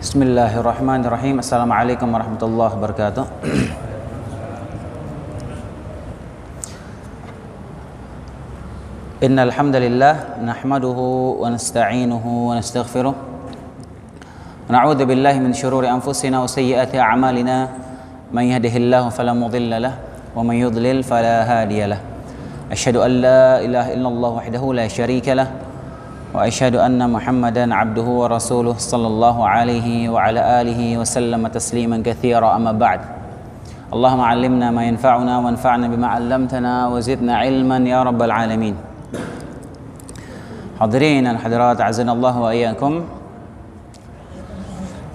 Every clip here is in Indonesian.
Bismillahirrahmanirrahim. Assalamualaikum warahmatullahi wabarakatuh. Innal hamdalillah nahmaduhu wa nasta'inuhu wa nastaghfiruh. Wa na'udzu billahi min shururi anfusina wa sayyiati a'malina. Man yahdihillahu fala mudilla lahu wa man yudlil fala hadiya lahu. Asyhadu an la ilaha illallah wahdahu la syarika lahu wa asyhadu anna Muhammadan abduhu wa rasuluh sallallahu alaihi wa ala alihi wa sallama tasliman katsira amma ba'd. Allahumma 'allimna ma yanfa'una wanfa'na bima 'allamtana wa zidna 'ilman ya rabbal alamin. Hadirin dan hadirat azanallahu wa iyyakum.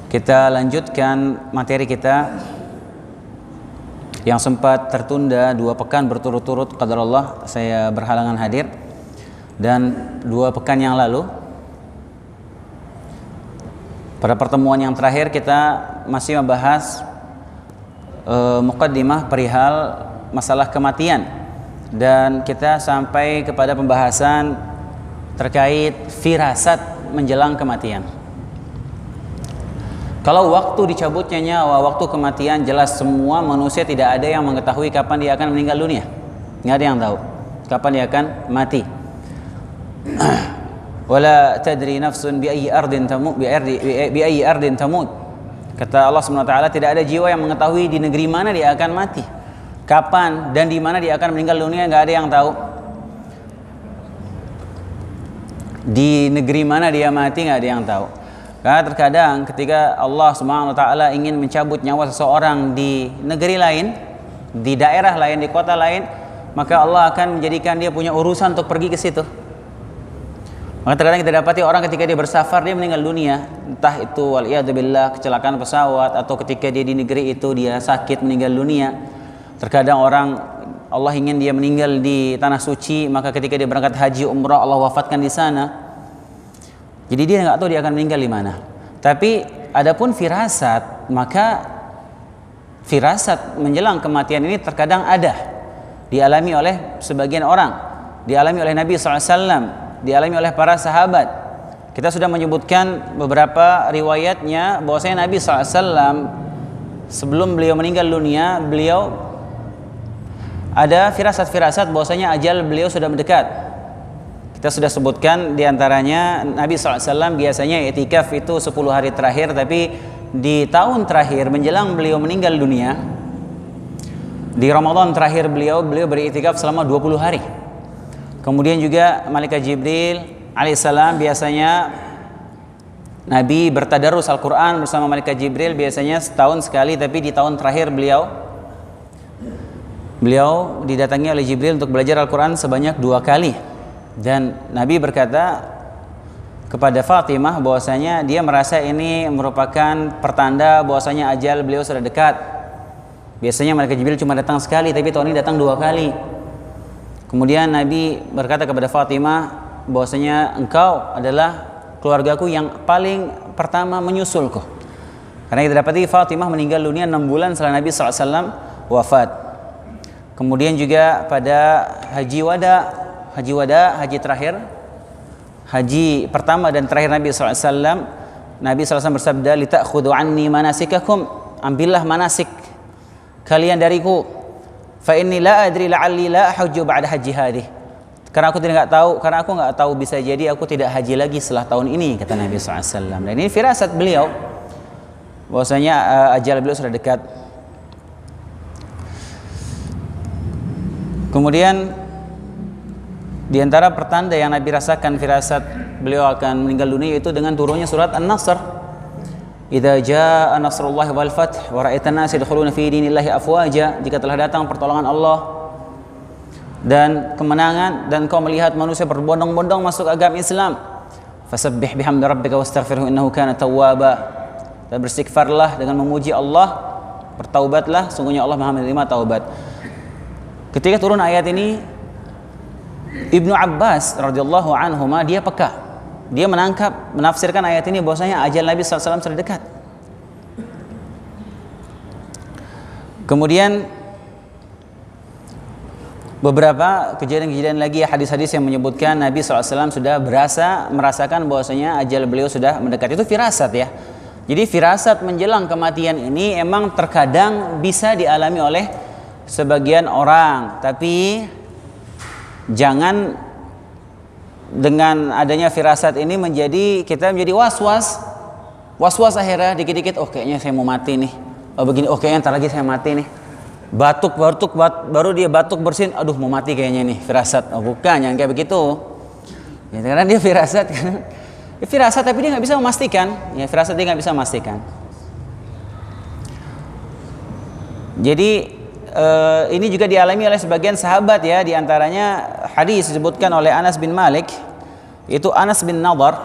Kita lanjutkan materi kita yang sempat tertunda 2 pekan berturut-turut, qadarullah saya berhalangan hadir. Dan 2 pekan yang lalu, pada pertemuan yang terakhir kita masih membahas muqaddimah perihal masalah kematian, dan kita sampai kepada pembahasan terkait firasat menjelang kematian. Kalau waktu dicabutnya nyawa, waktu kematian, jelas semua manusia tidak ada yang mengetahui kapan dia akan meninggal dunia. Nggak ada yang tahu kapan dia akan mati. Wala tadri nafsun bi ayyi ardin tamut bi ayyi ardin tamut. Kata Allah Subhanahu wa taala, tidak ada jiwa yang mengetahui di negeri mana dia akan mati, kapan dan di mana dia akan meninggal dunia. Enggak ada yang tahu. Di negeri mana dia mati enggak ada yang tahu. Karena terkadang ketika Allah Subhanahu wa taala ingin mencabut nyawa seseorang di negeri lain, di daerah lain, di kota lain, maka Allah akan menjadikan dia punya urusan untuk pergi ke situ. Maka terkadang kita dapati orang ketika dia bersafar dia meninggal dunia, entah itu waliyadzubillah kecelakaan pesawat, atau ketika dia di negeri itu dia sakit meninggal dunia. Terkadang orang Allah ingin dia meninggal di tanah suci, maka ketika dia berangkat haji umrah Allah wafatkan di sana. Jadi dia nggak tahu dia akan meninggal di mana. Tapi adapun firasat, maka firasat menjelang kematian ini terkadang ada, dialami oleh sebagian orang, dialami oleh Nabi SAW, dialami oleh para sahabat. Kita sudah menyebutkan beberapa riwayatnya bahwasanya Nabi SAW sebelum beliau meninggal dunia, beliau ada firasat-firasat bahwasanya ajal beliau sudah mendekat. Kita sudah sebutkan diantaranya Nabi SAW biasanya i'tikaf itu 10 hari terakhir, tapi di tahun terakhir menjelang beliau meninggal dunia, di Ramadan terakhir beliau beriktikaf selama 20 hari. Kemudian juga malaikat Jibril alaihissalam, biasanya Nabi bertadarus Al-Quran bersama malaikat Jibril biasanya setahun sekali, tapi di tahun terakhir beliau didatangi oleh Jibril untuk belajar Al-Quran sebanyak 2 kali. Dan Nabi berkata kepada Fatimah bahwasanya dia merasa ini merupakan pertanda bahwasanya ajal beliau sudah dekat. Biasanya malaikat Jibril cuma datang sekali, tapi tahun ini datang 2 kali. Kemudian Nabi berkata kepada Fatimah bahwasanya engkau adalah keluargaku yang paling pertama menyusulku. Karena kita dapati Fatimah meninggal dunia 6 bulan setelah Nabi SAW wafat. Kemudian juga pada haji wada, haji pertama dan terakhir Nabi SAW, Nabi SAW bersabda, "Litakhudhu anni manasikakum," ambillah manasik kalian dariku. Fa inni la adri la'alli la hujju ba'da haji hadih. Karena aku nggak tahu bisa jadi aku tidak haji lagi setelah tahun ini, kata Nabi SAW. Dan ini firasat beliau bahwasanya ajal beliau sudah dekat. Kemudian di antara pertanda yang Nabi rasakan firasat beliau akan meninggal dunia itu dengan turunnya surat An-Nasr. Idza jaa nasrullahi wal fath wa ra'aitan nas yadkhuluna fi dinillahi afwaja, jika telah datang pertolongan Allah dan kemenangan dan kau melihat manusia berbondong-bondong masuk agama Islam, fasabbih bihamdi rabbika wastaghfirhu innahu kana tawwaba, dan beristighfarlah dengan memuji Allah, bertaubatlah sungguhnya Allah Maha menerima taubat. Ketika turun ayat ini, Ibnu Abbas radhiyallahu anhuma dia peka. Dia menafsirkan ayat ini bahwasanya ajal Nabi SAW sudah dekat. Kemudian beberapa kejadian-kejadian lagi, hadis-hadis yang menyebutkan Nabi SAW sudah merasakan bahwasanya ajal beliau sudah mendekat. Itu firasat ya. Jadi firasat menjelang kematian ini emang terkadang bisa dialami oleh sebagian orang, tapi jangan dengan adanya firasat ini kita menjadi was-was akhirnya dikit-dikit, oh kayaknya saya mau mati nih, oh begini, oh kayaknya ntar lagi saya mati nih, baru dia batuk bersin, aduh mau mati kayaknya nih, firasat. Oh bukan, jangan kayak begitu ya, karena dia firasat kan. Firasat tapi dia nggak bisa memastikan. Ya, firasat dia nggak bisa memastikan. Jadi ini juga dialami oleh sebagian sahabat ya. Di antaranya hadis disebutkan oleh Anas bin Malik. Itu Anas bin Nadhr.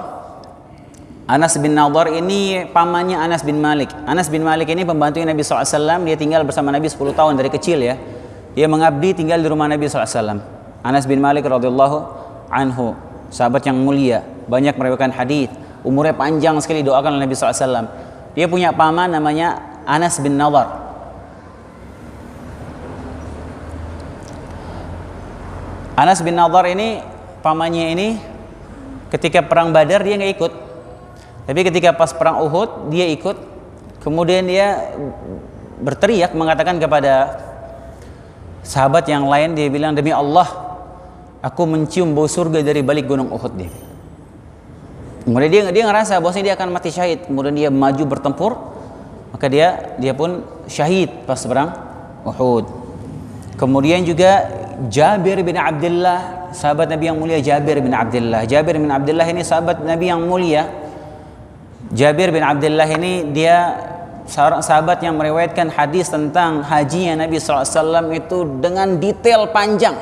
Anas bin Nadhr ini pamannya Anas bin Malik. Anas bin Malik ini pembantu Nabi SAW. Dia tinggal bersama Nabi 10 tahun dari kecil ya. Dia mengabdi tinggal di rumah Nabi SAW. Anas bin Malik radhiyallahu anhu, sahabat yang mulia, banyak meriwayatkan hadis, umurnya panjang sekali, doakan oleh Nabi SAW. Dia punya paman namanya Anas bin Nadhr. Anas bin Nadhr ini pamannya ini ketika perang Badar dia nggak ikut, tapi ketika pas perang Uhud dia ikut. Kemudian dia berteriak mengatakan kepada sahabat yang lain, dia bilang, demi Allah, aku mencium bau surga dari balik gunung Uhud. Kemudian dia ngerasa bahwasanya dia akan mati syahid. Kemudian dia maju bertempur, maka dia pun syahid pas perang Uhud. Kemudian juga Jabir bin Abdullah, sahabat Nabi yang mulia Jabir bin Abdullah. Jabir bin Abdullah ini sahabat Nabi yang mulia. Jabir bin Abdullah ini dia seorang sahabat yang meriwayatkan hadis tentang hajinya Nabi SAW itu dengan detail panjang.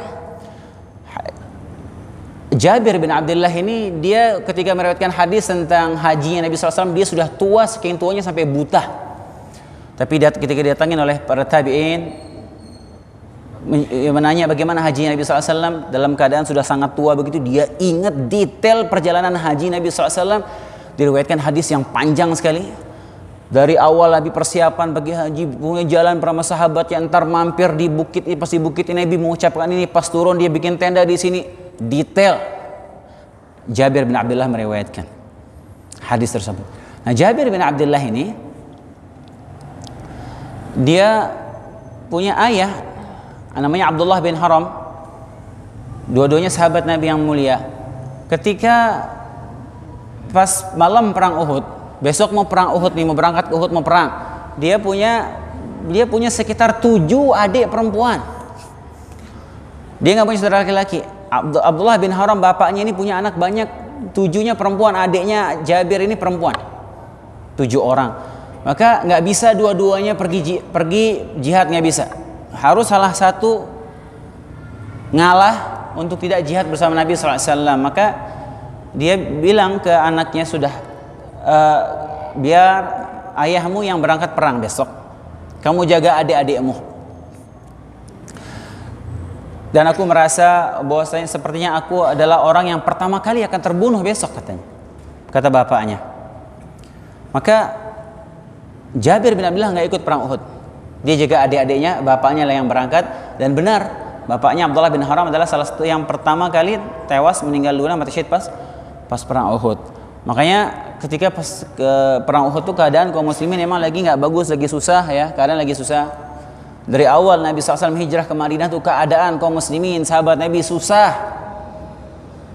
Jabir bin Abdullah ini dia ketika meriwayatkan hadis tentang hajinya Nabi SAW, dia sudah tua, saking tuanya sampai buta. Tapi ketika didatangin oleh para tabi'in menanya bagaimana haji Nabi SAW, dalam keadaan sudah sangat tua begitu, dia ingat detail perjalanan haji Nabi SAW. Diriwayatkan hadis yang panjang sekali. Dari awal Nabi persiapan bagi haji, punya jalan bersama sahabat yang ntar mampir di bukit ini, pas di bukit ini Nabi mengucapkan ini, pas turun dia bikin tenda di sini. Detail. Jabir bin Abdullah meriwayatkan hadis tersebut. Nah, Jabir bin Abdullah ini dia punya ayah namanya Abdullah bin Haram. Dua-duanya sahabat Nabi yang mulia. Ketika pas malam perang Uhud, besok mau perang Uhud nih, mau berangkat ke Uhud, mau perang, dia punya sekitar 7 adik perempuan. Dia nggak punya saudara laki-laki. Abdullah bin Haram bapaknya ini punya anak banyak, 7-nya perempuan, adiknya Jabir ini perempuan, 7 orang. Maka nggak bisa dua-duanya pergi jihad, nggak bisa. Harus salah satu ngalah untuk tidak jihad bersama Nabi SAW. Maka dia bilang ke anaknya, sudah biar ayahmu yang berangkat perang besok, kamu jaga adik-adikmu. Dan aku merasa bahwasanya sepertinya aku adalah orang yang pertama kali akan terbunuh besok, katanya, kata bapaknya. Maka Jabir bin Abdullah nggak ikut perang Uhud. Dia jaga adik-adiknya, bapaknya lah yang berangkat. Dan benar, bapaknya Abdullah bin Haram adalah salah satu yang pertama kali tewas, meninggal dunia, mati syahid pas perang Uhud. Makanya ketika pas ke perang Uhud tuh keadaan kaum muslimin memang lagi nggak bagus, lagi susah ya, keadaan lagi susah. Dari awal Nabi SAW hijrah ke Madinah tuh keadaan kaum muslimin, sahabat Nabi susah.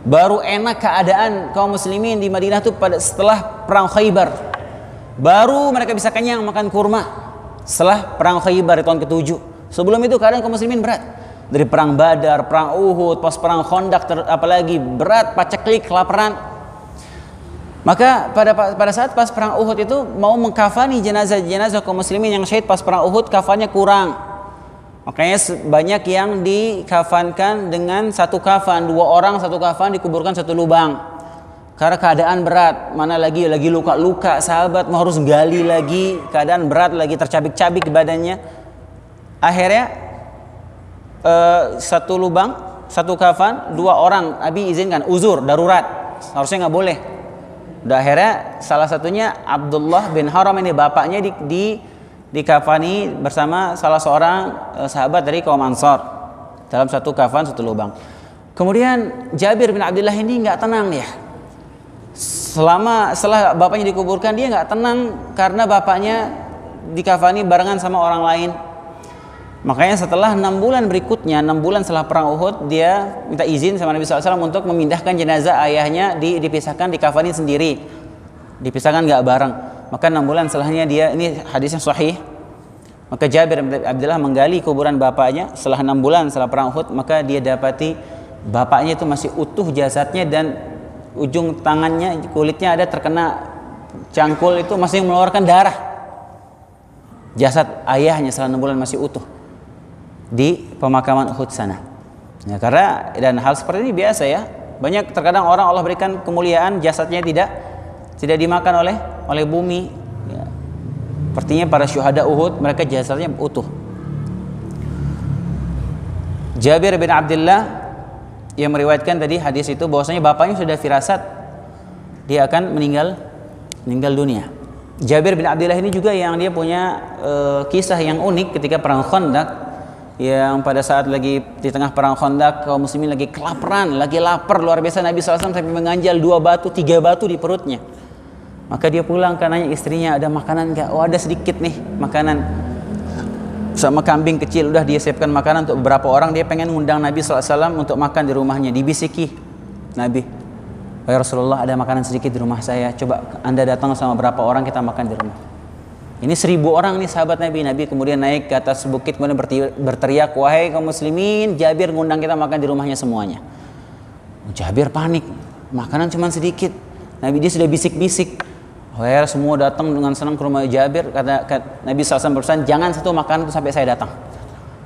Baru enak keadaan kaum muslimin di Madinah tuh setelah perang Khaybar. Baru mereka bisa kenyang makan kurma setelah perang Khaybar tahun ke-7. Sebelum itu keadaan kaum muslimin berat. Dari perang Badar, perang Uhud, pas perang Khandaq apalagi berat, paceklik, kelaparan. Maka pada saat pas perang Uhud itu mau mengkafani jenazah kaum muslimin yang syahid pas perang Uhud, kafannya kurang. Makanya banyak yang dikafankan dengan satu kafan, 2 orang satu kafan, dikuburkan satu lubang. Karena keadaan berat, mana lagi luka-luka, sahabat mau harus gali lagi, keadaan berat lagi, tercabik-cabik badannya. Akhirnya satu lubang, satu kafan, 2 orang Nabi izinkan, uzur, darurat, harusnya nggak boleh. Udah akhirnya salah satunya Abdullah bin Haram ini bapaknya dikafani bersama salah seorang sahabat dari kaum Ansar dalam satu kafan, satu lubang. Kemudian Jabir bin Abdullah ini nggak tenang ya. setelah bapaknya dikuburkan, dia nggak tenang karena bapaknya dikafani barengan sama orang lain. Makanya setelah 6 bulan berikutnya, 6 bulan setelah perang Uhud, dia minta izin sama Nabi SAW untuk memindahkan jenazah ayahnya, dipisahkan, dikafani sendiri, dipisahkan nggak bareng. Maka 6 bulan setelahnya dia, ini hadisnya sahih, maka Jabir bin Abdullah menggali kuburan bapaknya setelah 6 bulan setelah perang Uhud, maka dia dapati bapaknya itu masih utuh jasadnya, dan ujung tangannya, kulitnya ada terkena cangkul, itu masih mengeluarkan darah. Jasad ayahnya setelah 6 bulan masih utuh di pemakaman Uhud sana. Ya, karena dan hal seperti ini biasa ya. Banyak terkadang orang Allah berikan kemuliaan, jasadnya tidak dimakan oleh bumi. Ya. Sepertinya para syuhada Uhud, mereka jasadnya utuh. Jabir bin Abdullah yang meriwayatkan tadi hadis itu, bahwasanya bapaknya sudah firasat dia akan meninggal dunia. Jabir bin Abdullah ini juga yang dia punya kisah yang unik ketika perang Khandaq, yang pada saat lagi di tengah perang Khandaq, kaum muslimin lagi kelaparan, lagi lapar luar biasa. Nabi SAW sampai menganjal 2 batu, 3 batu di perutnya. Maka dia pulang, nanya istrinya, ada makanan enggak? Oh, ada sedikit nih makanan, sama kambing kecil. Udah dia siapkan makanan untuk beberapa orang. Dia pengen ngundang Nabi SAW untuk makan di rumahnya. Dibisiki Nabi, "Ya Rasulullah, ada makanan sedikit di rumah saya, coba Anda datang sama berapa orang, kita makan di rumah." Ini 1000 orang nih sahabat Nabi. Nabi kemudian naik ke atas bukit, kemudian berteriak, "Wahai kaum muslimin, Jabir ngundang kita makan di rumahnya semuanya." Jabir panik, makanan cuma sedikit. Nabi dia sudah bisik-bisik. Semua datang dengan senang ke rumah Jabir. Kata Nabi SAW berpesan, "Jangan satu makanan itu sampai saya datang."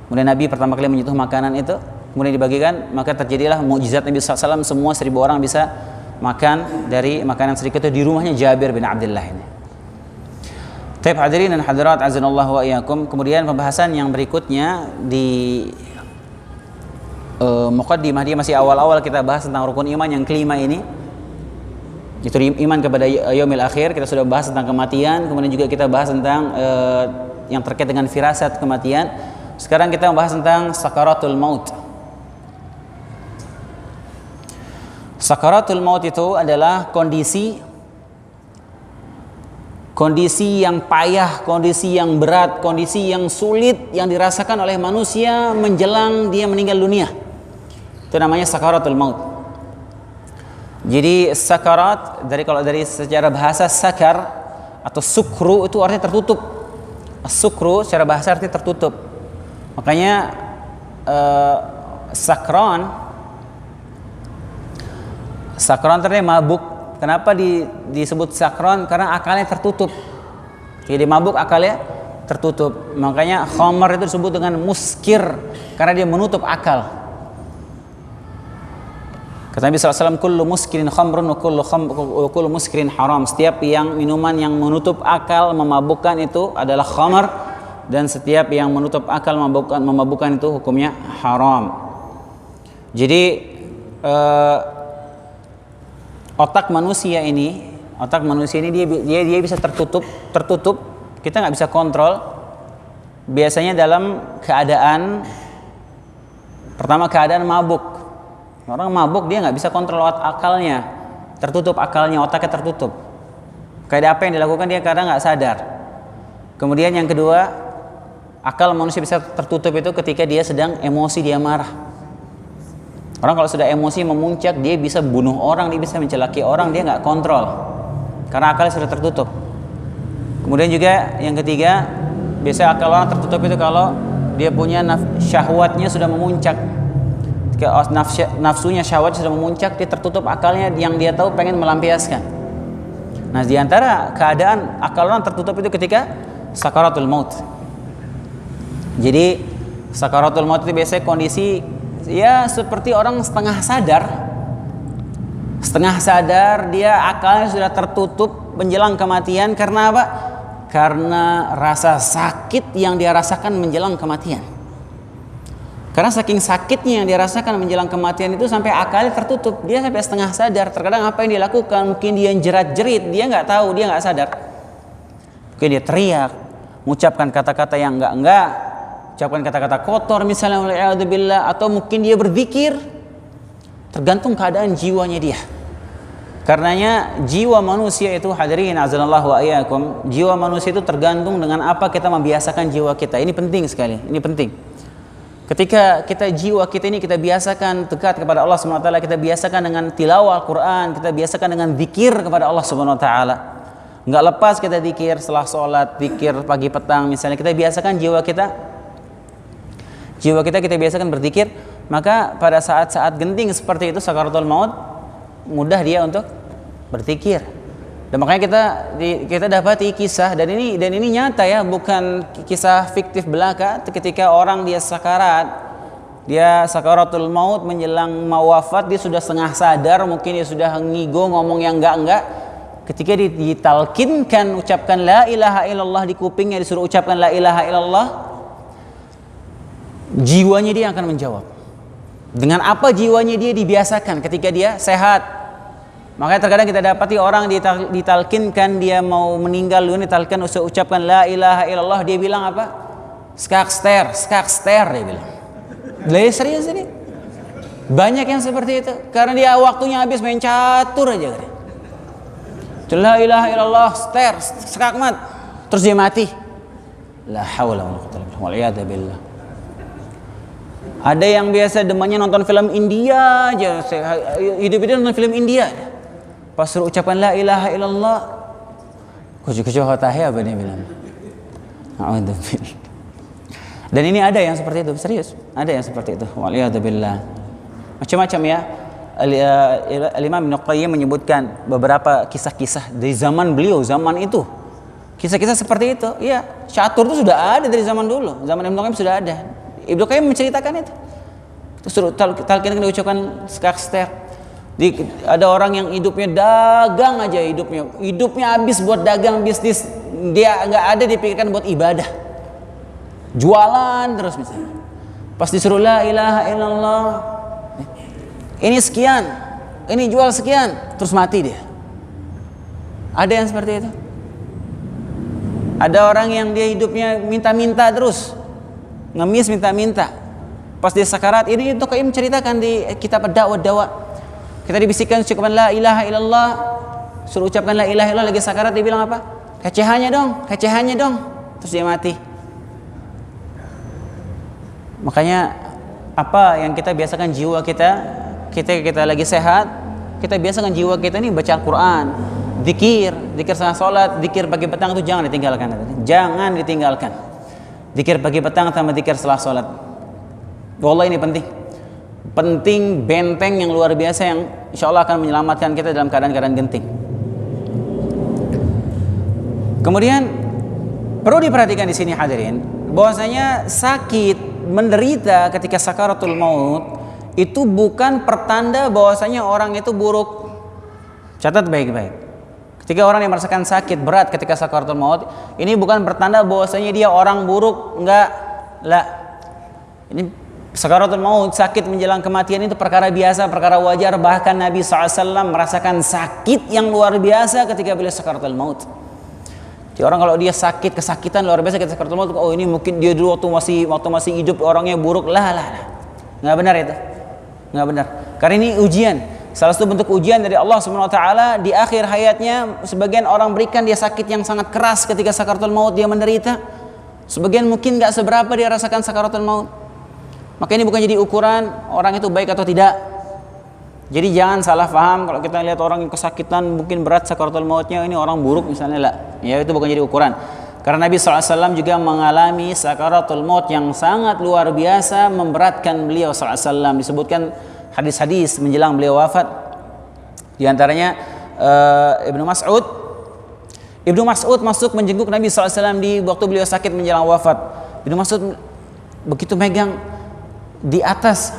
Kemudian Nabi pertama kali menyentuh makanan itu, kemudian dibagikan, maka terjadilah mukjizat Nabi SAW. Semua 1000 orang bisa makan dari makanan sedikit itu di rumahnya Jabir bin Abdullah ini. Taib hadirin dan hadirat azanallah wa iyyakum. Kemudian pembahasan yang berikutnya di muqaddimah, dia masih awal-awal kita bahas tentang rukun iman yang kelima ini, itu iman kepada yaumil akhir. Kita sudah bahas tentang kematian, kemudian juga kita bahas tentang yang terkait dengan firasat kematian. Sekarang kita membahas tentang sakaratul maut. Sakaratul maut itu adalah kondisi yang payah, kondisi yang berat, kondisi yang sulit yang dirasakan oleh manusia menjelang dia meninggal dunia. Itu namanya sakaratul maut. Jadi sakarat, kalau dari secara bahasa sakar atau sukru itu artinya tertutup. Sukru secara bahasa artinya tertutup. Makanya sakran artinya mabuk. Kenapa disebut sakran? Karena akalnya tertutup. Jadi mabuk akalnya tertutup. Makanya khamar itu disebut dengan muskir, karena dia menutup akal. Kata Nabi SAW, "Kullu muskirin khamrun wa kullu muskirin haram." Setiap yang minuman yang menutup akal, memabukkan itu adalah khamar, dan setiap yang menutup akal, memabukkan itu hukumnya haram. Jadi otak manusia ini dia bisa tertutup. Kita nggak bisa kontrol. Biasanya dalam keadaan mabuk. Orang mabuk dia nggak bisa kontrol akalnya, tertutup akalnya, otaknya tertutup. Kayak apa yang dilakukan dia kadang nggak sadar. Kemudian yang kedua, akal manusia bisa tertutup itu ketika dia sedang emosi, dia marah. Orang kalau sudah emosi memuncak, dia bisa bunuh orang, dia bisa mencelaki orang, dia nggak kontrol karena akalnya sudah tertutup. Kemudian juga yang ketiga, biasanya akal orang tertutup itu kalau dia punya syahwatnya sudah memuncak. Ketika nafsunya, syahwatnya sudah memuncak, dia tertutup akalnya, yang dia tahu pengen melampiaskan. Nah, di antara keadaan akal orang tertutup itu ketika sakaratul maut. Jadi sakaratul maut itu biasanya kondisi ya seperti orang setengah sadar, dia akalnya sudah tertutup menjelang kematian. Karena apa? Karena rasa sakit yang dia rasakan menjelang kematian. Karena saking sakitnya yang dia rasakan menjelang kematian itu sampai akalnya tertutup, dia sampai setengah sadar. Terkadang apa yang dia lakukan, mungkin dia jerat-jerit, dia nggak tahu, dia nggak sadar. Mungkin dia teriak, mengucapkan kata-kata yang enggak, ucapkan kata-kata kotor misalnya, wala'iyadzubillah, atau mungkin dia berzikir. Tergantung keadaan jiwanya dia. Karenanya jiwa manusia itu, hadirin azanallahu wa iyyakum, jiwa manusia itu tergantung dengan apa kita membiasakan jiwa kita. Ini penting sekali, ini penting. Ketika jiwa kita ini kita biasakan dekat kepada Allah Subhanahu wa taala, kita biasakan dengan tilawah Al-Qur'an, kita biasakan dengan zikir kepada Allah Subhanahu wa taala. Enggak lepas kita zikir setelah sholat, zikir pagi petang misalnya, kita biasakan jiwa kita kita biasakan berzikir, maka pada saat-saat genting seperti itu, sakaratul maut, mudah dia untuk berzikir. Dan makanya kita dapati kisah, dan ini nyata ya, bukan kisah fiktif belaka. Ketika orang dia sakaratul maut, menjelang mau wafat, dia sudah setengah sadar, mungkin dia sudah ngigo ngomong yang enggak. Ketika ditalkinkan ucapkan la ilaha illallah di kupingnya, disuruh ucapkan la ilaha illallah, jiwanya dia akan menjawab. Dengan apa jiwanya dia dibiasakan ketika dia sehat. Makanya terkadang kita dapati orang ditalkinkan dia mau meninggal, ditalkinkan ucapkan la ilaha illallah, dia bilang apa? Skakster dia bilang. Lah serius ini. Banyak yang seperti itu karena dia waktunya habis main catur aja. La ilaha illallah, skakmat, terus dia mati. La haula wala quwwata illa billah, wal iyad billah. Ada yang biasa demannya nonton film India aja, hidup-hidup nonton film India. Pas suruh ucapkan la ilaha illallah, kucu-kucu hotahnya apa dia bilang? A'udzubillah. Dan ini ada yang seperti itu, serius. Ada yang seperti itu. Waliyadzubillah. Macam-macam ya. Al-Imam Ibnu Qayyim menyebutkan beberapa kisah-kisah dari zaman beliau, zaman itu. Kisah-kisah seperti itu. Iya, catur itu sudah ada dari zaman dulu. Zaman Ibnu Qayyim sudah ada. Ibnu Qayyim menceritakan itu. Terus suruh talqin diucapkan skakster. Ada orang yang hidupnya dagang aja, hidupnya habis buat dagang bisnis, dia nggak ada dipikirkan buat ibadah, jualan terus misalnya. Pas disuruh la ilaha illallah, ini sekian, ini jual sekian, terus mati dia. Ada yang seperti itu. Ada orang yang dia hidupnya minta-minta terus, ngemis minta-minta. Pas dia sakarat, ini Ibnu Qayyim menceritakan di kitab Ad-Da'wa. Kita dibisikkan ucapkan la ilaha illallah, suruh ucapkan la ilaha illallah, lagi sakarat dia bilang apa? Kecehannya dong, terus dia mati. Makanya apa yang kita biasakan jiwa kita lagi sehat, kita biasakan jiwa kita ini baca Al-Quran, zikir setelah sholat, zikir pagi petang itu jangan ditinggalkan. Zikir pagi petang sama zikir setelah sholat. Wallah ini penting, benteng yang luar biasa yang insya Allah akan menyelamatkan kita dalam keadaan-keadaan genting. Kemudian perlu diperhatikan di sini hadirin, bahwasanya sakit, menderita ketika sakaratul maut itu bukan pertanda bahwasanya orang itu buruk. Catat baik-baik. Ketika orang yang merasakan sakit berat ketika sakaratul maut, ini bukan pertanda bahwasanya dia orang buruk, enggak. Lah. Ini sakaratul maut, sakit menjelang kematian itu perkara biasa, perkara wajar. Bahkan Nabi SAW merasakan sakit yang luar biasa ketika beliau sakaratul maut. Jadi orang kalau dia sakit, kesakitan luar biasa ketika sakaratul maut, oh ini mungkin dia dulu waktu masih hidup orangnya buruk. Lah. Nggak benar itu. Nggak benar. Karena ini ujian. Salah satu bentuk ujian dari Allah SWT di akhir hayatnya. Sebagian orang berikan dia sakit yang sangat keras ketika sakaratul maut, dia menderita. Sebagian mungkin nggak seberapa dia rasakan sakaratul maut. Maka ini bukan jadi ukuran orang itu baik atau tidak. Jadi jangan salah paham kalau kita lihat orang yang kesakitan mungkin berat sakaratul mautnya, ini orang buruk misalnya, lah. Ya itu bukan jadi ukuran. Karena Nabi SAW juga mengalami sakaratul maut yang sangat luar biasa, memberatkan beliau SAW. Disebutkan hadis-hadis menjelang beliau wafat. Di antaranya Ibnu Mas'ud masuk menjenguk Nabi SAW di waktu beliau sakit menjelang wafat. Ibnu Mas'ud begitu megang di atas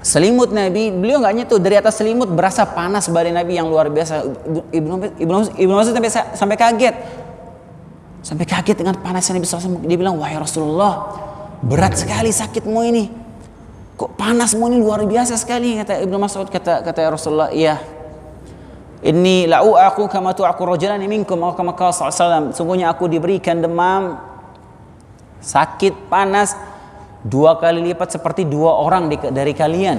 selimut Nabi, beliau nggak nyentuh, dari atas selimut berasa panas badan Nabi yang luar biasa. Ibnu Mas'ud sampai kaget dengan panasnya Nabi SAW. Dia bilang, wahai Rasulullah, berat sekali sakitmu ini, kok panasmu ini luar biasa sekali. Kata Ibnu Mas'ud, kata Rasulullah, iya, inni la'u'aku kama tu'aku rajulani minkum aw kama qala sallallahu alaihi wasallam. Sungguhnya aku diberikan demam, sakit, panas 2 kali lipat seperti 2 orang dari kalian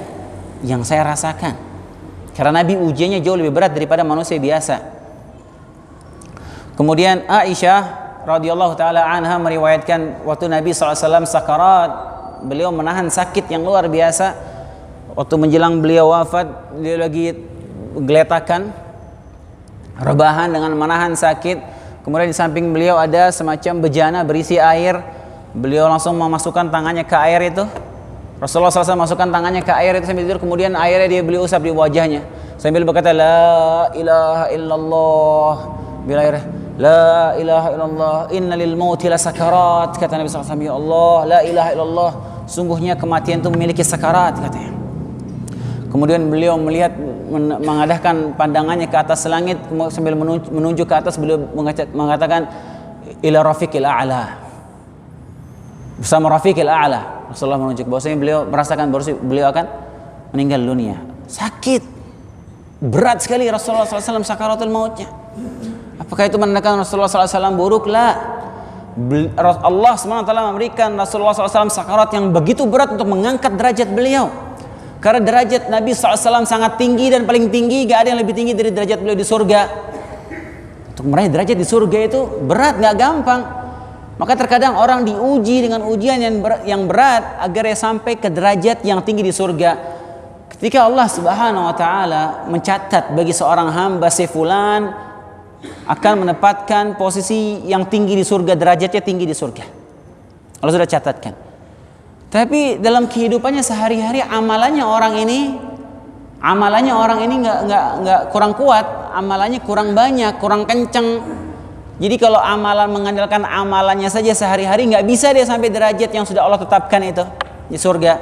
yang saya rasakan. Karena Nabi ujiannya jauh lebih berat daripada manusia biasa. Kemudian Aisyah radhiyallahu taala anha meriwayatkan waktu Nabi SAW sakarat, beliau menahan sakit yang luar biasa. Waktu menjelang beliau wafat, beliau lagi geletakan, rebahan dengan menahan sakit. Kemudian di samping beliau ada semacam bejana berisi air. Beliau langsung memasukkan tangannya ke air itu. Rasulullah SAW masukkan tangannya ke air itu sambil tidur. Kemudian airnya beliau usap di wajahnya sambil berkata la ilaha illallah. Bila air la ilaha illallah innalil mauti la sakarat, kata Nabi SAW. Ya Allah, la ilaha illallah, sungguhnya kematian itu memiliki sakarat, katanya. Kemudian beliau mengadahkan pandangannya ke atas langit sambil menunjuk ke atas. Beliau mengatakan ila rafiqil a'la, bersama rafiqil a'la. Rasulullah menunjuk bahwasanya beliau merasakan bahwa beliau akan meninggal dunia. Sakit berat sekali Rasulullah SAW sakaratul mautnya. Apakah itu menandakan Rasulullah SAW buruk? La. Allah SWT memberikan Rasulullah SAW sakarat yang begitu berat untuk mengangkat derajat beliau. Karena derajat Nabi SAW sangat tinggi dan paling tinggi, gak ada yang lebih tinggi dari derajat beliau di surga. Untuk meraih derajat di surga itu berat, gak gampang. Maka terkadang orang diuji dengan ujian yang berat agar dia sampai ke derajat yang tinggi di surga. Ketika Allah Subhanahu wa taala mencatat bagi seorang hamba si fulan akan menempatkan posisi yang tinggi di surga, derajatnya tinggi di surga, Allah sudah catatkan. Tapi dalam kehidupannya sehari-hari amalannya orang ini nggak kurang kuat, amalannya kurang banyak, kurang kenceng. Jadi kalau amalan mengandalkan amalannya saja sehari-hari nggak bisa dia sampai derajat yang sudah Allah tetapkan itu di surga.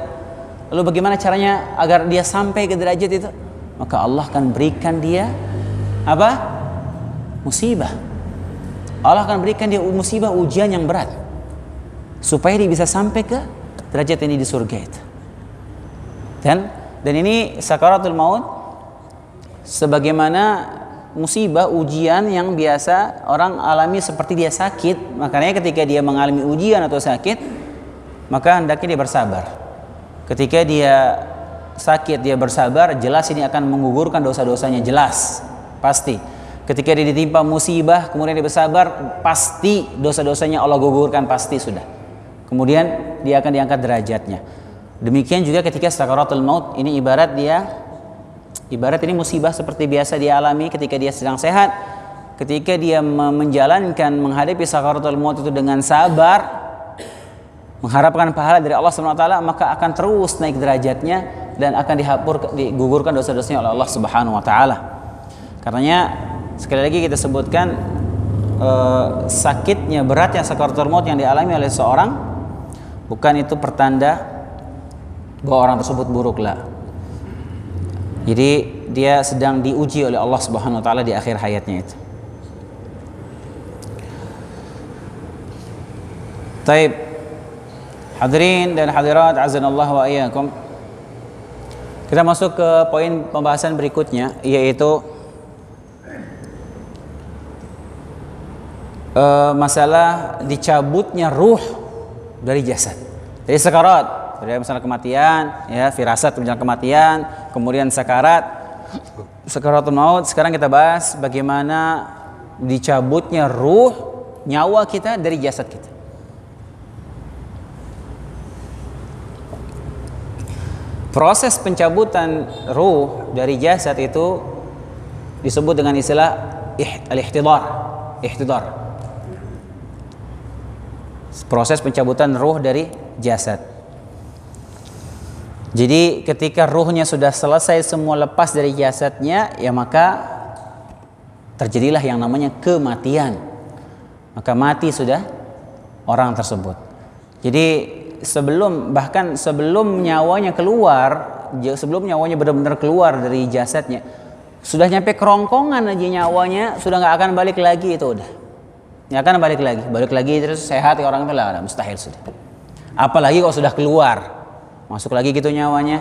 Lalu bagaimana caranya agar dia sampai ke derajat itu? Maka Allah akan berikan dia apa? Musibah. Allah akan berikan dia musibah, ujian yang berat supaya dia bisa sampai ke derajat ini di surga itu. Dan ini sakaratul maut sebagaimana musibah, ujian yang biasa orang alami seperti dia sakit. Makanya ketika dia mengalami ujian atau sakit, maka hendaknya dia bersabar. Ketika dia sakit, dia bersabar, jelas ini akan menggugurkan dosa-dosanya, jelas, pasti. Ketika dia ditimpa musibah, kemudian dia bersabar, pasti dosa-dosanya Allah gugurkan, pasti sudah. Kemudian dia akan diangkat derajatnya. Demikian juga ketika sakaratul maut, ini ibarat ini musibah seperti biasa dia alami ketika dia sedang sehat. Ketika dia menjalankan, menghadapi sakaratul maut itu dengan sabar, mengharapkan pahala dari Allah SWT, maka akan terus naik derajatnya dan akan digugurkan dosa-dosanya oleh Allah Subhanahu wa taala. Karenanya sekali lagi kita sebutkan sakitnya, beratnya sakaratul maut yang dialami oleh seorang bukan itu pertanda bahwa orang tersebut buruk, lah. Jadi dia sedang diuji oleh Allah Subhanahu wa taala di akhir hayatnya itu. Taib, hadirin dan hadirat azanallah wa iyyakum. Kita masuk ke poin pembahasan berikutnya, yaitu masalah dicabutnya ruh dari jasad. Jadi sakarat, dari masalah kematian, ya, firasat menjelang kematian, kemudian sakaratul maut. Sekarang kita bahas bagaimana dicabutnya ruh, nyawa kita dari jasad kita. Proses pencabutan ruh dari jasad itu disebut dengan istilah ihtidar. Proses pencabutan ruh dari jasad. Jadi ketika ruhnya sudah selesai semua, lepas dari jasadnya, ya maka terjadilah yang namanya kematian. Maka mati sudah orang tersebut. Jadi bahkan sebelum nyawanya keluar, sebelum nyawanya benar-benar keluar dari jasadnya, sudah nyampe kerongkongan aja nyawanya, sudah nggak akan balik lagi, itu udah. Ya kan balik lagi terus sehat ya orang itu lah, mustahil sudah. Apalagi kalau sudah keluar, masuk lagi gitu nyawanya,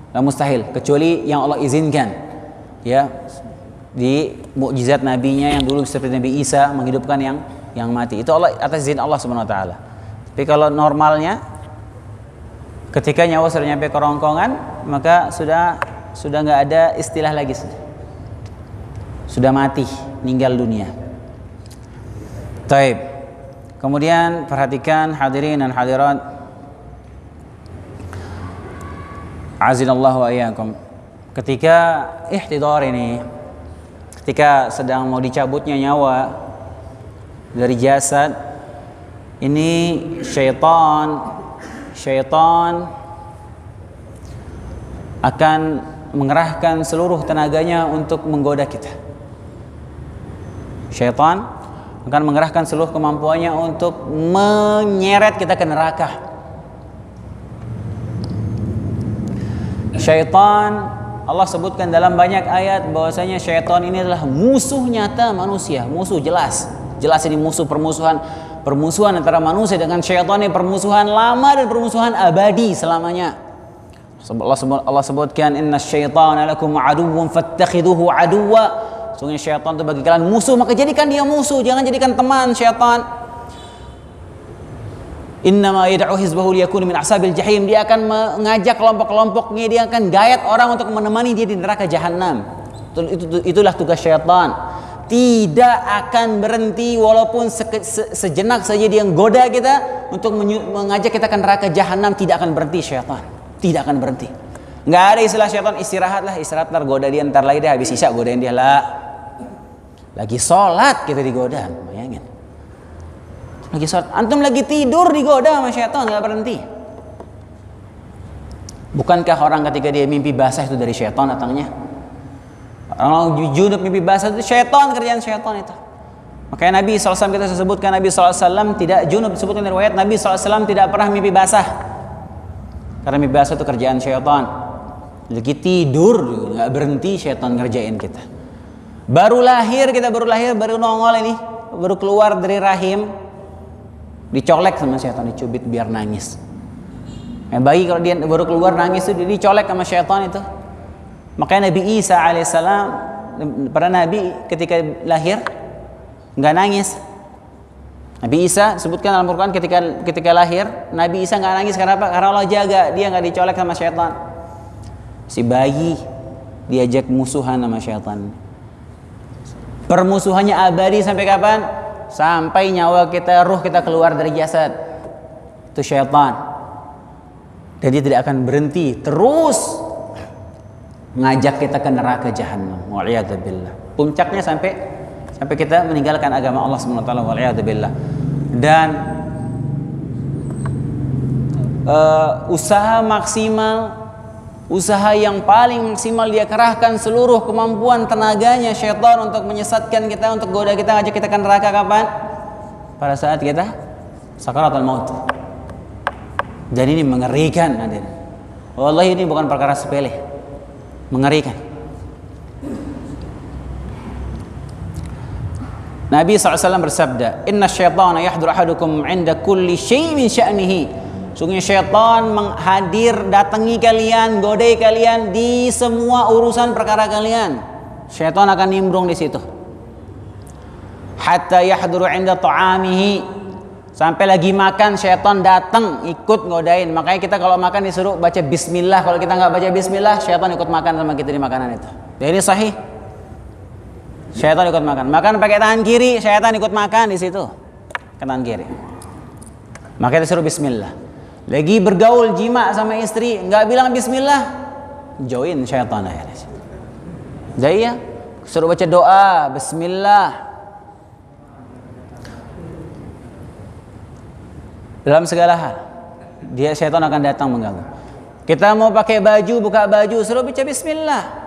lah mustahil, kecuali yang Allah izinkan, ya, di mukjizat nabinya yang dulu seperti Nabi Isa menghidupkan yang mati, itu Allah, atas izin Allah Subhanahu wa taala. Tapi kalau normalnya ketika nyawa sudah nyampe kerongkongan, maka sudah sudah nggak ada istilah lagi, sudah mati, meninggal dunia. Taib. Kemudian perhatikan hadirin dan hadirat, azinallahu wa iyyakum, ketika ihtidar ini, ketika sedang mau dicabutnya nyawa dari jasad ini, syaitan akan mengerahkan seluruh tenaganya untuk menggoda kita. Syaitan akan mengerahkan seluruh kemampuannya untuk menyeret kita ke neraka. Syaitan, Allah sebutkan dalam banyak ayat bahwasanya syaitan ini adalah musuh nyata manusia, musuh jelas ini musuh, permusuhan antara manusia dengan syaitan ini permusuhan lama dan permusuhan abadi selamanya. Allah sebutkan inna syaitana lakum aduwwun fattakhiduhu aduwwa. Sungguh syaitan itu bagi kalian musuh, maka jadikan dia musuh, jangan jadikan teman syaitan. Innama yad'u hizbahu liyakunu min ashabil jahim. Dia akan mengajak kelompok-kelompoknya, dia akan gayat orang untuk menemani dia di neraka jahanam. Itulah tugas syaitan. Tidak akan berhenti walaupun sejenak saja dia goda kita untuk mengajak kita ke neraka jahanam, tidak akan berhenti syaitan. Tidak akan berhenti. Nggak ada istilah syaitan istirahat ntar goda dia, ntar lagi deh habis isya godain dia lah. Lagi sholat kita digoda, bayangin. Lagi sholat, antum lagi tidur digoda sama syaitan, nggak berhenti. Bukankah orang ketika dia mimpi basah itu dari syaitan datangnya? Orang junub mimpi basah itu syaitan, kerjaan syaitan itu. Makanya Nabi SAW kita sebutkan, Nabi SAW tidak junub, disebutkan dari riwayat Nabi SAW tidak pernah mimpi basah. Karena mimpi basah itu kerjaan syaitan. Lagi tidur nggak berhenti syaitan ngerjain kita. Baru lahir, baru nongol ini, baru keluar dari rahim, dicolek sama syaitan, dicubit biar nangis. Bayi kalau dia baru keluar nangis itu dicolek sama syaitan itu. Makanya Nabi Isa alaihissalam, para nabi ketika lahir nggak nangis. Nabi Isa sebutkan dalam Al-Quran ketika lahir, Nabi Isa nggak nangis. Kenapa? Karena Allah jaga dia nggak dicolek sama syaitan. Si bayi diajak musuhan sama syaitan. Permusuhannya abadi sampai kapan? Sampai nyawa kita, ruh kita keluar dari jasad. Itu syaitan. Dan dia tidak akan berhenti, terus ngajak kita ke neraka jahanam. Wa'iyadzubillah. Puncaknya sampai kita meninggalkan agama Allah Subhanahu wa taala. Wa'iyadzubillah. Dan usaha maksimal, usaha yang paling maksimal dia kerahkan seluruh kemampuan tenaganya syaitan untuk menyesatkan kita, untuk goda kita, ngajak kita ke neraka kapan? Pada saat kita sakaratul maut. Dan ini mengerikan, hadirin. Wallahi ini bukan perkara sepele. Mengerikan. Nabi SAW bersabda, "Inna syaitana yahduru ahadukum 'inda kulli syai'in min sya'nihi." Sungguh syaitan datangi kalian, godai kalian di semua urusan perkara kalian. Syaitan akan nimbrung di situ. Hatta yahduru 'inda ta'amihi. Sampai lagi makan syaitan datang ikut ngodain. Makanya kita kalau makan disuruh baca bismillah. Kalau kita nggak baca bismillah, syaitan ikut makan sama kita di makanan itu. Jadi sahih. Syaitan ikut makan. Makan pakai tangan kiri, syaitan ikut makan di situ. Tangan kiri. Makanya disuruh bismillah. Lagi bergaul jima sama istri, nggak bilang bismillah, join syaitan aja. Jadi ya, suruh baca doa, bismillah. Dalam segala hal, dia syaitan akan datang mengganggu. Kita mau pakai baju, buka baju, suruh baca bismillah.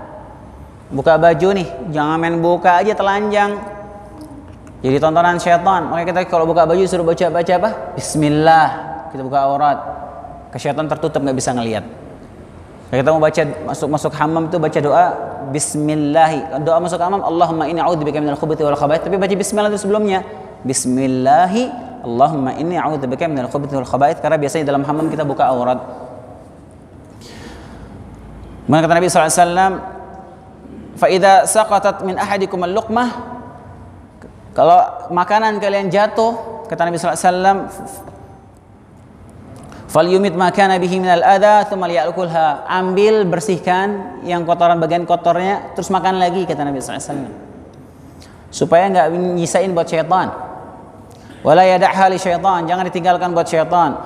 Buka baju nih, jangan main buka aja telanjang. Jadi tontonan syaitan. Makanya kita kalau buka baju suruh baca apa? Bismillah. Kita buka aurat, ke syaitan tertutup nggak bisa ngelihat. Kita mau baca masuk hammam tuh baca doa Bismillah. Doa masuk hammam, Allahumma inni a'udzubika minal khubuthi wal khaba'ith. Tapi baca Bismillah itu sebelumnya. Bismillahi, Allahumma inni a'udzubika minal khubuthi wal khaba'ith. Karena biasanya dalam hammam kita buka aurat. Kemudian kata Nabi SAW, fa idza saqatat min ahadikum al-luqmah, kalau makanan kalian jatuh, kata Nabi SAW, Falyumit ma kana bihi minal adha tsumma liya'kulha. Ambil, bersihkan yang kotoran bagian kotornya, terus makan lagi, kata Nabi sallallahu alaihi wasallam. Supaya enggak nyisain buat syaitan. Wala yad'ha li syaitan, jangan ditinggalkan buat syaitan.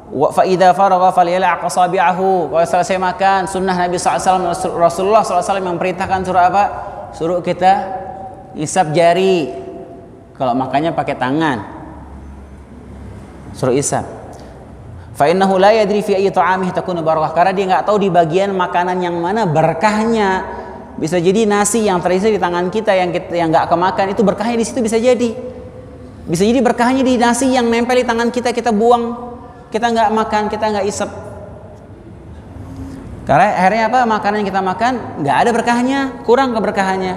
Wa fa idza faragha falyal'aq asabi'ahu. Kalau selesai makan, sunnah Nabi sallallahu alaihi wasallam, Rasulullah sallallahu alaihi wasallam yang perintahkan suruh apa? Suruh kita isap jari. Kalau makannya pakai tangan, suruh isap. Fa innahu la yadri fi ayyi ta'amihi takunu barakah, karena dia enggak tahu di bagian makanan yang mana berkahnya. Bisa jadi nasi yang terisi di tangan kita yang enggak kemakan itu berkahnya di situ, bisa jadi. Bisa jadi berkahnya di nasi yang nempel di tangan kita, kita buang, kita enggak makan, kita enggak isep. Karena akhirnya apa? Makanan yang kita makan enggak ada berkahnya, kurang keberkahannya.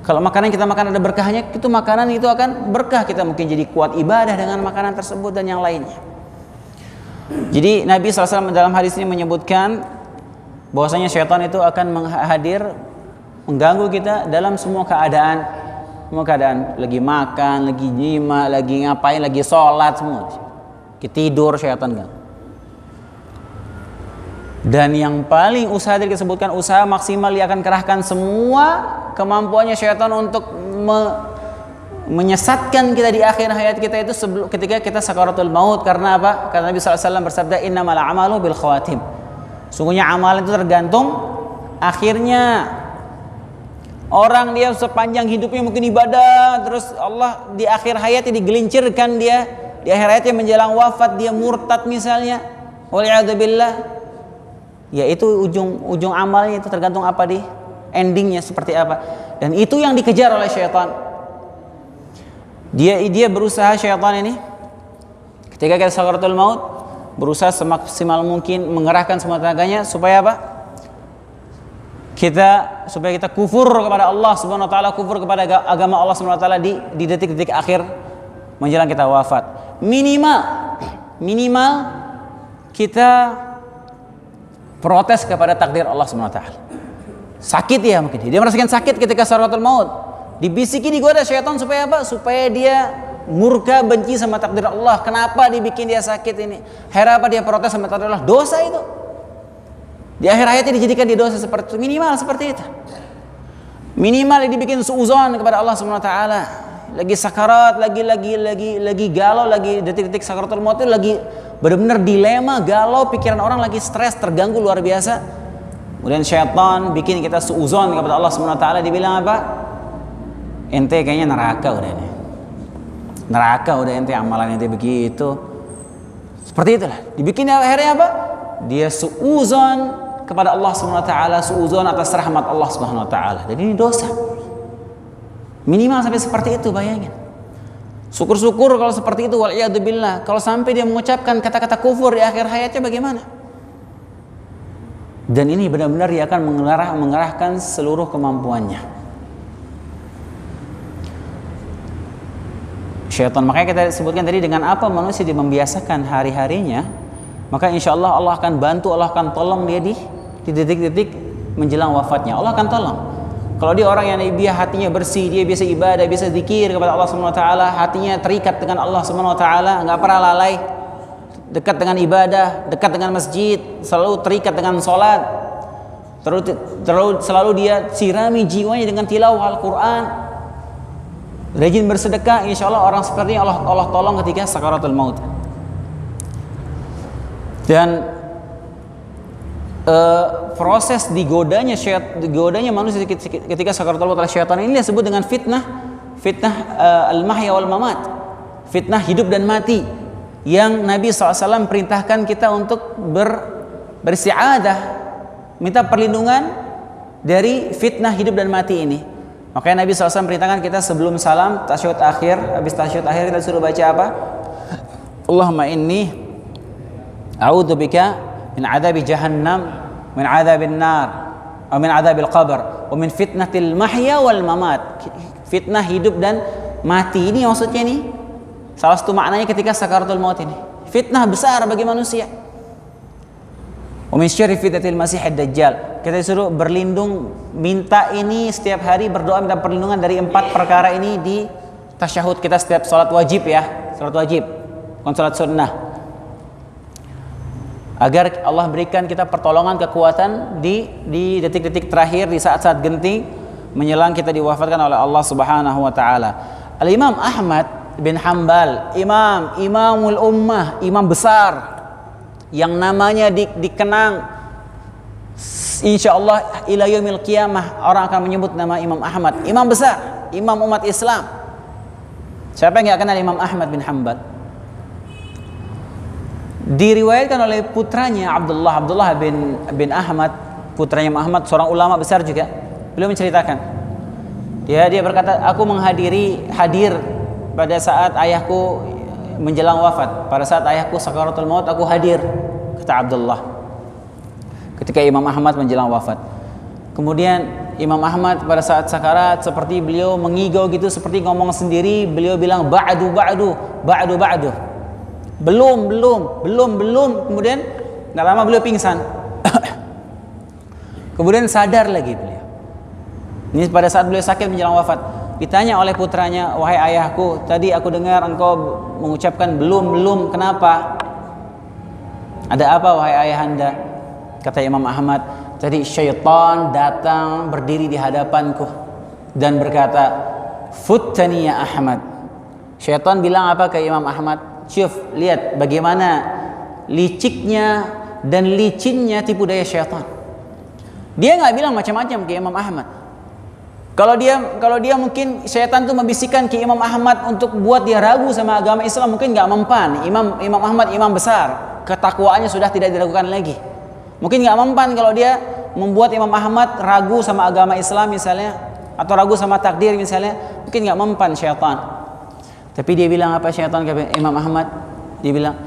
Kalau makanan yang kita makan ada berkahnya, itu makanan itu akan berkah, kita mungkin jadi kuat ibadah dengan makanan tersebut dan yang lainnya. Jadi Nabi SAW dalam hadis ini menyebutkan bahwasanya syaitan itu akan hadir mengganggu kita dalam semua keadaan. Semua keadaan, lagi makan, lagi jima, lagi ngapain, lagi sholat, semua. Kita tidur, syaitan ganggu. Dan yang paling usaha tadi disebutkan, usaha maksimal, dia akan kerahkan semua kemampuannya syaitan untuk menyesatkan kita di akhir hayat kita itu ketika kita sakaratul maut. Karena apa? Karena Nabi SAW bersabda, innamal a'malu bil khawatim. Sungguhnya amal itu tergantung akhirnya. Orang dia sepanjang hidupnya mungkin ibadah, terus Allah di akhir hayatnya digelincirkan, dia di akhir hayatnya menjelang wafat dia murtad misalnya, waliyadzubillah. Ya itu ujung amalnya itu tergantung apa di endingnya seperti apa. Dan itu yang dikejar oleh syaitan. Dia berusaha, syaitan ini ketika kita sakaratul maut berusaha semaksimal mungkin mengerahkan semua tenaganya supaya apa? Supaya kita kufur kepada Allah Subhanahu wa taala, kufur kepada agama Allah Subhanahu wa taala di detik-detik akhir menjelang kita wafat. Minimal kita protes kepada takdir Allah Subhanahu wa taala. Sakit ya mungkin. Dia merasakan sakit ketika sakaratul maut. Dibisiki, digoda syaitan supaya apa? Supaya dia murka, benci sama takdir Allah. Kenapa dibikin dia sakit ini? Akhirnya apa? Dia protes sama takdir Allah. Dosa itu. Di akhir hayatnya dijadikan dia dosa seperti itu. Minimal seperti itu. Minimal dibikin suuzon kepada Allah Subhanahu wa taala. Lagi sakarat, lagi galau, lagi detik-detik sakaratul maut itu lagi benar-benar dilema, galau, pikiran orang lagi stres, terganggu luar biasa. Kemudian syaitan bikin kita suuzon kepada Allah Subhanahu wa taala, dibilang apa? Ente kayaknya neraka udah nih. Neraka udah ente, amalan ente begitu. Seperti itulah. Dibikin akhirnya apa? Dia suuzon kepada Allah Subhanahu wa taala, suuzon atas rahmat Allah Subhanahu wa taala. Dan ini dosa. Minimal sampai seperti itu, bayangin. Syukur-syukur kalau seperti itu, waliyadzubillah. Kalau sampai dia mengucapkan kata-kata kufur di akhir hayatnya bagaimana? Dan ini benar-benar dia akan mengerahkan seluruh kemampuannya. Syaitan, makanya kita sebutkan tadi, dengan apa manusia dia membiasakan hari-harinya, maka insya Allah Allah akan bantu, Allah akan tolong dia di detik-detik menjelang wafatnya. Allah akan tolong. Kalau dia orang yang dia hatinya bersih, dia biasa ibadah, biasa zikir kepada Allah Subhanahu wa taala, hatinya terikat dengan Allah Subhanahu wa taala, enggak pernah lalai, dekat dengan ibadah, dekat dengan masjid, selalu terikat dengan salat. Terus selalu dia sirami jiwanya dengan tilawah Al-Qur'an. Rajin bersedekah, insya Allah orang seperti ini Allah tolong ketika sakaratul maut. Dan proses digodanya manusia ketika sakaratul maut oleh syaitan ini disebut dengan fitnah al-mahya wal mamat, fitnah hidup dan mati, yang Nabi SAW perintahkan kita untuk beristi'adah, minta perlindungan dari fitnah hidup dan mati ini. Makanya Nabi SAW perintahkan kita sebelum salam, tasyahud akhir, habis tasyahud akhir kita suruh baca apa? Allahumma inni a'udzubika min adzabi jahannam, min adzabin nar, atau min adzabil qabr, wa min fitnatil mahya wal mamat. Fitnah hidup dan mati ini maksudnya nih, salah satu maknanya ketika sakaratul maut ini. Fitnah besar bagi manusia. Wa min syarri fitnatil masiihid dajjal. Kita disuruh berlindung, minta ini setiap hari, berdoa minta perlindungan dari 4 perkara ini di tasyahud kita setiap salat wajib ya, salat wajib, bukan salat sunnah. agar Allah berikan kita pertolongan, kekuatan di detik-detik terakhir, di saat-saat genting menjelang kita diwafatkan oleh Allah Subhanahu wa taala. Al-Imam Ahmad bin Hanbal, imamul ummah, imam besar yang namanya dikenang insyaallah ila yaumil qiyamah, orang akan menyebut nama Imam Ahmad, imam besar, imam umat Islam. Siapa yang enggak kenal Imam Ahmad bin Hanbal? Diriwayatkan oleh putranya Abdullah bin Ahmad, putranya Muhammad, seorang ulama besar juga. Beliau menceritakan, dia berkata, aku hadir pada saat ayahku menjelang wafat. Pada saat ayahku sakaratul maut, aku hadir, kata Abdullah, ketika Imam Ahmad menjelang wafat. Kemudian Imam Ahmad pada saat sakarat seperti beliau mengigau gitu, seperti ngomong sendiri. Beliau bilang ba'du. Belum. Kemudian nggak lama beliau pingsan. Kemudian sadar lagi beliau. Ini pada saat beliau sakit menjelang wafat. Ditanya oleh putranya, wahai ayahku, tadi aku dengar engkau mengucapkan belum. Kenapa? Ada apa wahai ayahanda? Kata Imam Ahmad, tadi syaitan datang berdiri di hadapanku dan berkata, futtani ya Ahmad. Syaitan bilang apa ke Imam Ahmad? Syuf, lihat bagaimana liciknya dan licinnya tipu daya syaitan. Dia nggak bilang macam-macam ke Imam Ahmad. Kalau dia mungkin syaitan tuh membisikkan ke Imam Ahmad untuk buat dia ragu sama agama Islam, mungkin nggak mempan. Imam Ahmad imam besar, ketakwaannya sudah tidak diragukan lagi. Mungkin nggak mempan kalau dia membuat Imam Ahmad ragu sama agama Islam misalnya, atau ragu sama takdir misalnya, mungkin nggak mempan syaitan. Tapi dia bilang apa syaitan ke Imam Ahmad? Dia bilang,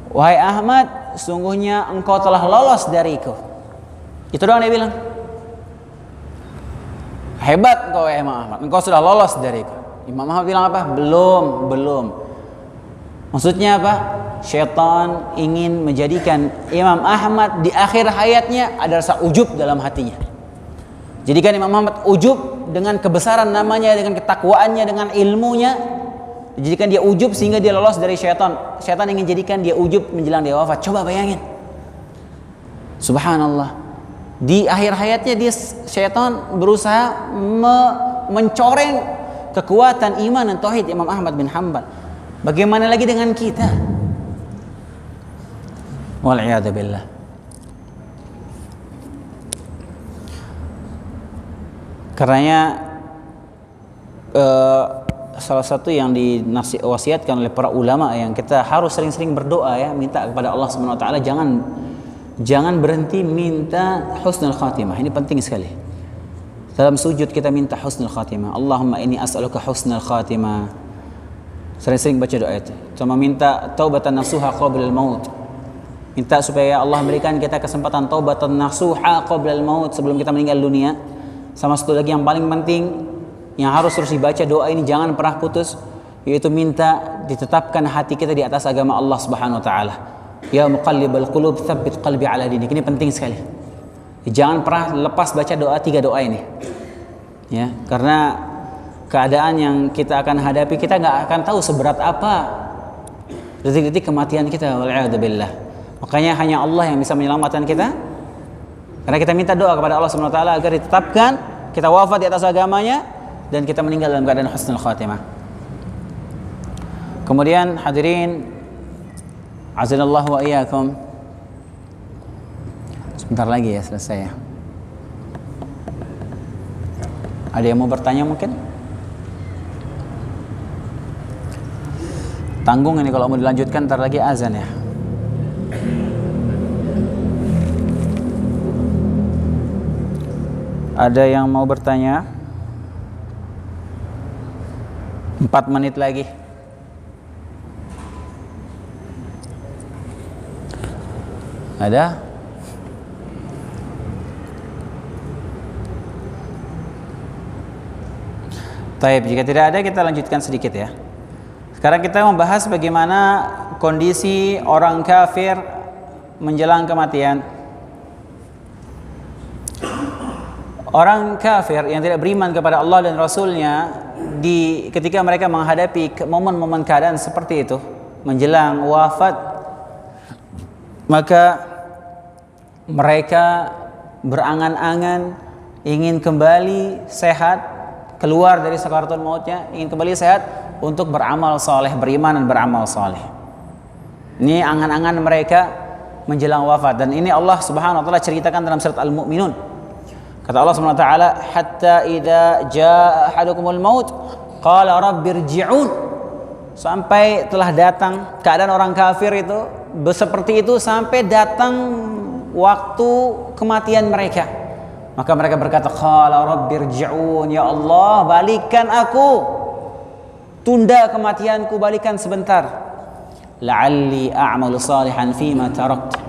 wahai Ahmad, sungguhnya engkau telah lolos dariku. Itu doang dia bilang. Hebat engkau ya Imam Ahmad, engkau sudah lolos dariku. Imam Ahmad bilang apa? Belum. Maksudnya apa? Syaitan ingin menjadikan Imam Ahmad di akhir hayatnya ada rasa ujub dalam hatinya. Jadikan Imam Ahmad ujub dengan kebesaran namanya, dengan ketakwaannya, dengan ilmunya. Jadikan dia ujub sehingga dia lolos dari syaitan. Syaitan ingin jadikan dia ujub menjelang dia wafat. Coba bayangin. Subhanallah. Di akhir hayatnya syaitan berusaha mencoreng kekuatan iman dan tauhid Imam Ahmad bin Hanbal. Bagaimana lagi dengan kita? Wal'iyadu billah. Karenanya salah satu yang dinasihatkan oleh para ulama yang kita harus sering-sering berdoa ya, minta kepada Allah Subhanahu wa taala, jangan berhenti minta husnul khatimah. Ini penting sekali. Dalam sujud kita minta husnul khatimah. Allahumma inni as'aluka husnul khatimah. Sering-sering baca doa itu. Cuma minta taubatan nasuha qabla al-maut. Minta supaya Allah berikan kita kesempatan taubatan nasuha qabla al-maut, sebelum kita meninggal dunia. Sama satu lagi yang paling penting yang harus terus dibaca, doa ini jangan pernah putus, yaitu minta ditetapkan hati kita di atas agama Allah Subhanahu wa taala. Ya muqallibal qulub, tsabbit qalbi ala dinik. Ini penting sekali. Jangan pernah lepas baca doa, 3 doa ini. Ya, karena keadaan yang kita akan hadapi, kita nggak akan tahu seberat apa detik-detik kematian kita, wal'iyadu billah. Makanya hanya Allah yang bisa menyelamatkan kita. Karena kita minta doa kepada Allah Subhanahu wa taala agar ditetapkan kita wafat di atas agamanya dan kita meninggal dalam keadaan husnul khatimah. Kemudian hadirin azanallahu wa iyyakum, sebentar lagi ya selesai ya. Ada yang mau bertanya mungkin? Tanggung ini kalau mau dilanjutkan, ntar lagi azan ya. Ada yang mau bertanya? 4 menit lagi. Ada? Taib, jika tidak ada kita lanjutkan sedikit ya. Sekarang kita membahas bagaimana kondisi orang kafir menjelang kematian. Orang kafir yang tidak beriman kepada Allah dan Rasulnya, ketika mereka menghadapi momen-momen keadaan seperti itu menjelang wafat, maka mereka berangan-angan ingin kembali sehat, keluar dari sakaratul mautnya, ingin kembali sehat untuk beramal soleh, beriman dan beramal soleh. Ini angan-angan mereka menjelang wafat, dan ini Allah Subhanahu wa taala ceritakan dalam surat Al-Mu'minun. Kata Allah Subhanahu wa taala, hatta idza jaa ahadukumul maut qala rabbirji'un. Sampai telah datang keadaan orang kafir itu seperti itu, sampai datang waktu kematian mereka, maka mereka berkata, qala rabbirji'un, ya Allah balikan aku, tunda kematianku, balikan sebentar, la'alli a'malu salihan fima tarakt,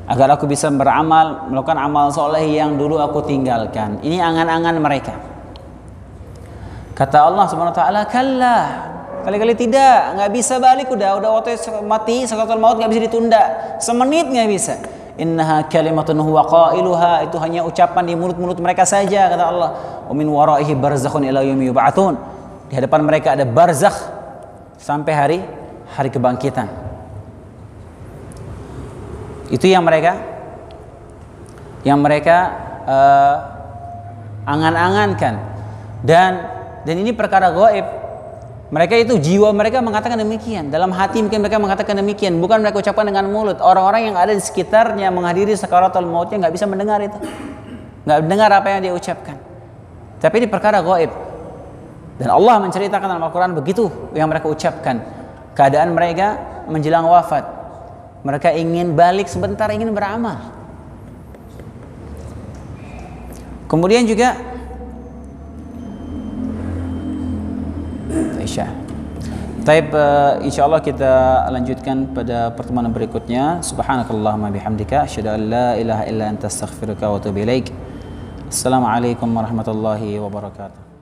agar aku bisa beramal, melakukan amal soleh yang dulu aku tinggalkan. Ini angan-angan mereka. Kata Allah Subhanahu wa taala, kalla, kali-kali tidak, nggak bisa balik, udah waktu mati sakaratul maut, nggak bisa ditunda semenit, nggak bisa. Innaha kalimatun huwa qailuha, itu hanya ucapan di mulut-mulut mereka saja, kata Allah. Wa min waraihi barzakhun ila yaumi yub'atsun, di hadapan mereka ada barzakh sampai hari kebangkitan. Itu yang mereka angan-angankan, dan ini perkara gaib. Mereka itu, jiwa mereka mengatakan demikian, dalam hati mungkin mereka mengatakan demikian, bukan mereka ucapkan dengan mulut. Orang-orang yang ada di sekitarnya menghadiri sakaratul mautnya nggak bisa mendengar itu, nggak mendengar apa yang dia ucapkan. Tapi ini perkara gaib, dan Allah menceritakan dalam Al-Quran begitu yang mereka ucapkan. Keadaan mereka menjelang wafat, mereka ingin balik sebentar, ingin beramal. Kemudian juga insyaallah kita lanjutkan pada pertemuan berikutnya. Subhanakallahumma bihamdika asyhadu an la ilaha illa anta astaghfiruka wa atubu ilaik. Assalamualaikum warahmatullahi wabarakatuh.